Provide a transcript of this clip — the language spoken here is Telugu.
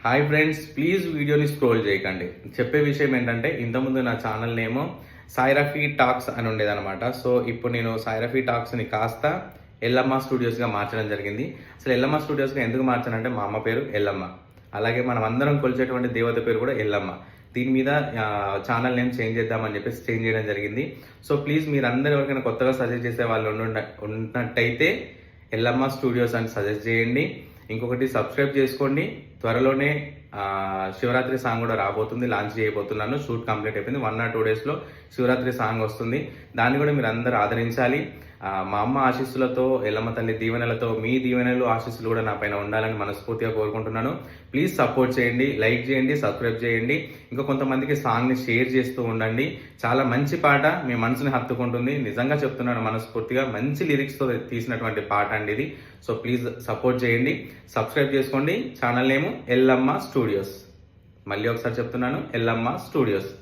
హాయ్ ఫ్రెండ్స్, ప్లీజ్ వీడియోని స్క్రోల్ చేయకండి. చెప్పే విషయం ఏంటంటే, ఇంతకుముందు నా ఛానల్ నేమో సాయిరఫీ టాక్స్ అని ఉండేదన్నమాట. సో ఇప్పుడు నేను సాయిరఫీ టాక్స్ని కాస్త ఎల్లమ్మ స్టూడియోస్గా మార్చడం జరిగింది. అసలు ఎల్లమ్మ స్టూడియోస్గా ఎందుకు మార్చానంటే, మా అమ్మ పేరు ఎల్లమ్మ, అలాగే మనం అందరం కొలిచేటువంటి దేవత పేరు కూడా ఎల్లమ్మ. దీని మీద ఛానల్ నేమ్ చేంజ్ చేద్దామని చెప్పేసి చేంజ్ చేయడం జరిగింది. సో ప్లీజ్ మీరందరూ ఎవరికైనా కొత్తగా సజెస్ట్ చేసే వాళ్ళు ఉన్నట్టయితే ఎల్లమ్మ స్టూడియోస్ అని సజెస్ట్ చేయండి. ఇంకొకటి సబ్స్క్రైబ్ చేసుకోండి. త్వరలోనే శివరాత్రి సాంగ్ కూడా రాబోతుంది, లాంచ్ చేయబోతున్నాను. షూట్ కంప్లీట్ అయిపోయింది. 1 or 2 daysలో శివరాత్రి సాంగ్ వస్తుంది. దాన్ని కూడా మీరు అందరూ ఆదరించాలి. మా అమ్మ ఆశీస్సులతో, ఎల్లమ్మ తల్లి దీవెనలతో మీ దీవెనలు ఆశీస్సులు కూడా నా పైన ఉండాలని మనస్ఫూర్తిగా కోరుకుంటున్నాను. ప్లీజ్ సపోర్ట్ చేయండి, లైక్ చేయండి, సబ్స్క్రైబ్ చేయండి. ఇంకా కొంతమందికి సాంగ్ని షేర్ చేస్తూ ఉండండి. చాలా మంచి పాట, మీ మనసుని హత్తుకుంటుంది. నిజంగా చెప్తున్నాను మనస్ఫూర్తిగా, మంచి లిరిక్స్తో తీసినటువంటి పాట అండి ఇది. సో ప్లీజ్ సపోర్ట్ చేయండి, సబ్స్క్రైబ్ చేసుకోండి. ఛానల్ నేము ఎల్లమ్మ స్టూడియోస్. మళ్ళీ ఒకసారి చెప్తున్నాను, ఎల్లమ్మ స్టూడియోస్.